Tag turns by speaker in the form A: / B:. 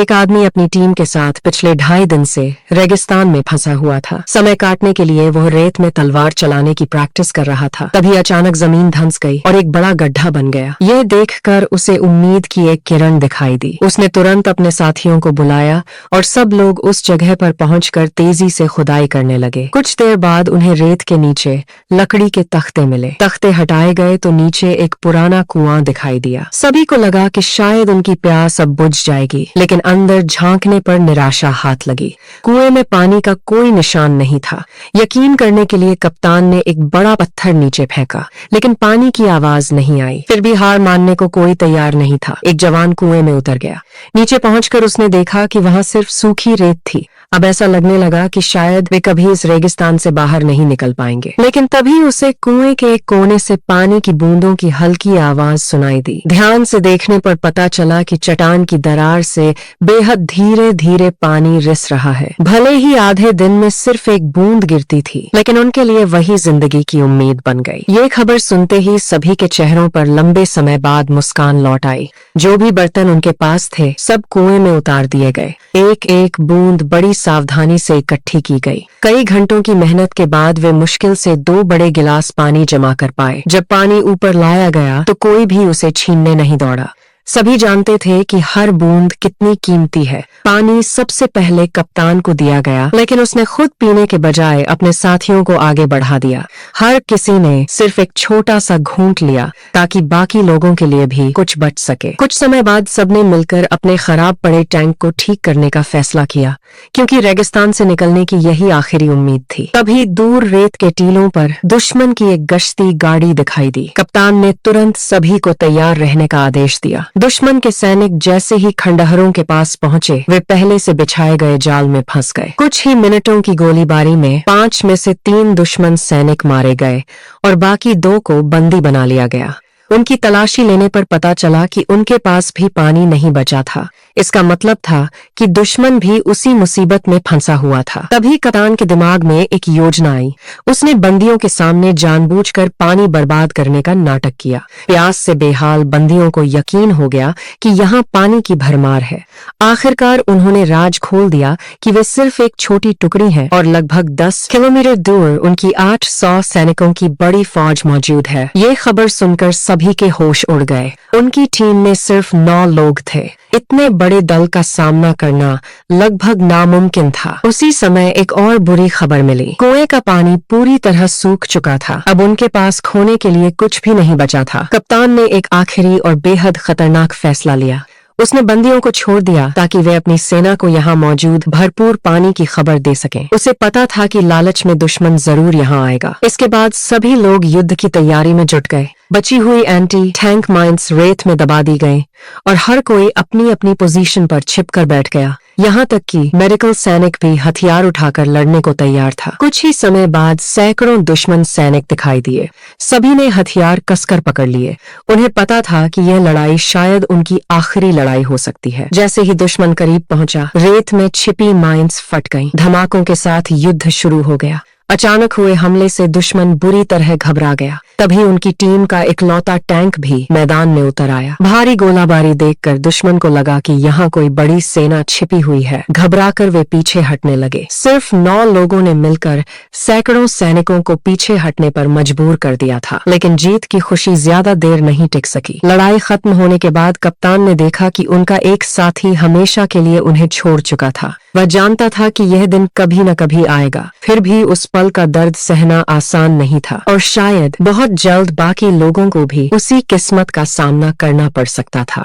A: एक आदमी अपनी टीम के साथ पिछले 2.5 दिन से रेगिस्तान में फंसा हुआ था। समय काटने के लिए वह रेत में तलवार चलाने की प्रैक्टिस कर रहा था। तभी अचानक जमीन धंस गई और एक बड़ा गड्ढा बन गया। यह देखकर उसे उम्मीद की एक किरण दिखाई दी। उसने तुरंत अपने साथियों को बुलाया और सब लोग उस जगह पर पहुंचकर तेजी से खुदाई करने लगे। कुछ देर बाद उन्हें रेत के नीचे लकड़ी के तख्ते मिले। तख्ते हटाए गए तो नीचे एक पुराना कुआं दिखाई दिया। सभी को लगा कि शायद उनकी प्यास अब बुझ जाएगी, लेकिन अंदर झांकने पर निराशा हाथ लगी। कुएं में पानी का कोई निशान नहीं था। यकीन करने के लिए कप्तान ने एक बड़ा पत्थर नीचे फेंका, लेकिन पानी की आवाज नहीं आई। फिर भी हार मानने को कोई तैयार नहीं था। एक जवान कुएं में उतर गया। नीचे पहुंचकर उसने देखा कि वहां सिर्फ सूखी रेत थी। अब ऐसा लगने लगा कि शायद वे कभी इस रेगिस्तान से बाहर नहीं निकल पाएंगे। लेकिन तभी उसे कुएं के एक कोने से पानी की बूंदों की हल्की आवाज सुनाई दी। ध्यान से देखने पर पता चला कि चट्टान की दरार से बेहद धीरे धीरे पानी रिस रहा है। भले ही आधे दिन में सिर्फ एक बूंद गिरती थी, लेकिन उनके लिए वही जिंदगी की उम्मीद बन गई। ये खबर सुनते ही सभी के चेहरों पर लंबे समय बाद मुस्कान लौट आई। जो भी बर्तन उनके पास थे सब कुएं में उतार दिए गए। एक एक बूंद बड़ी सावधानी से इकट्ठी की गई। कई घंटों की मेहनत के बाद वे मुश्किल से 2 बड़े गिलास पानी जमा कर पाए। जब पानी ऊपर लाया गया तो कोई भी उसे छीनने नहीं दौड़ा। सभी जानते थे कि हर बूंद कितनी कीमती है। पानी सबसे पहले कप्तान को दिया गया, लेकिन उसने खुद पीने के बजाय अपने साथियों को आगे बढ़ा दिया। हर किसी ने सिर्फ एक छोटा सा घूंट लिया ताकि बाकी लोगों के लिए भी कुछ बच सके। कुछ समय बाद सबने मिलकर अपने खराब पड़े टैंक को ठीक करने का फैसला किया, क्योंकि रेगिस्तान से निकलने की यही आखिरी उम्मीद थी। तभी दूर रेत के टीलों पर दुश्मन की एक गश्ती गाड़ी दिखाई दी। कप्तान ने तुरंत सभी को तैयार रहने का आदेश दिया। दुश्मन के सैनिक जैसे ही खंडहरों के पास पहुंचे, वे पहले से बिछाए गए जाल में फंस गए। कुछ ही मिनटों की गोलीबारी में 5 में से 3 दुश्मन सैनिक मारे गए और बाकी 2 को बंदी बना लिया गया। उनकी तलाशी लेने पर पता चला कि उनके पास भी पानी नहीं बचा था। इसका मतलब था कि दुश्मन भी उसी मुसीबत में फंसा हुआ था। तभी कप्तान के दिमाग में एक योजना आई। उसने बंदियों के सामने जानबूझकर पानी बर्बाद करने का नाटक किया। प्यास से बेहाल बंदियों को यकीन हो गया कि यहाँ पानी की भरमार है। आखिरकार उन्होंने राज खोल दिया कि वे सिर्फ एक छोटी टुकड़ी हैं और लगभग 10 किलोमीटर दूर उनकी 800 सैनिकों की बड़ी फौज मौजूद है। ये खबर सुनकर सभी के होश उड़ गए। उनकी टीम में सिर्फ 9 लोग थे। इतने बड़े दल का सामना करना लगभग नामुमकिन था। उसी समय एक और बुरी खबर मिली। कुएं का पानी पूरी तरह सूख चुका था। अब उनके पास खोने के लिए कुछ भी नहीं बचा था। कप्तान ने एक आखिरी और बेहद खतरनाक फैसला लिया। उसने बंदियों को छोड़ दिया ताकि वे अपनी सेना को यहाँ मौजूद भरपूर पानी की खबर दे सकें। उसे पता था कि लालच में दुश्मन जरूर यहाँ आएगा। इसके बाद सभी लोग युद्ध की तैयारी में जुट गए। बची हुई एंटी टैंक माइंस रेत में दबा दी गई और हर कोई अपनी अपनी पोजीशन पर छिपकर बैठ गया। यहाँ तक कि मेडिकल सैनिक भी हथियार उठाकर लड़ने को तैयार था। कुछ ही समय बाद सैकड़ों दुश्मन सैनिक दिखाई दिए। सभी ने हथियार कसकर पकड़ लिए। उन्हें पता था कि यह लड़ाई शायद उनकी आखिरी लड़ाई हो सकती है। जैसे ही दुश्मन करीब पहुंचा, रेत में छिपी माइंस फट गईं। धमाकों के साथ युद्ध शुरू हो गया। अचानक हुए हमले से दुश्मन बुरी तरह घबरा गया। तभी उनकी टीम का इकलौता टैंक भी मैदान में उतर आया। भारी गोलाबारी देखकर दुश्मन को लगा कि यहाँ कोई बड़ी सेना छिपी हुई है। घबराकर वे पीछे हटने लगे। सिर्फ 9 लोगों ने मिलकर सैकड़ों सैनिकों को पीछे हटने पर मजबूर कर दिया था। लेकिन जीत की खुशी ज्यादा देर नहीं टिक सकी। लड़ाई खत्म होने के बाद कप्तान ने देखा कि उनका एक साथी हमेशा के लिए उन्हें छोड़ चुका था। वह जानता था कि यह दिन कभी न कभी आएगा। फिर भी उस पल का दर्द सहना आसान नहीं था और शायद बहुत जल्द बाकी लोगों को भी उसी किस्मत का सामना करना पड़ सकता था।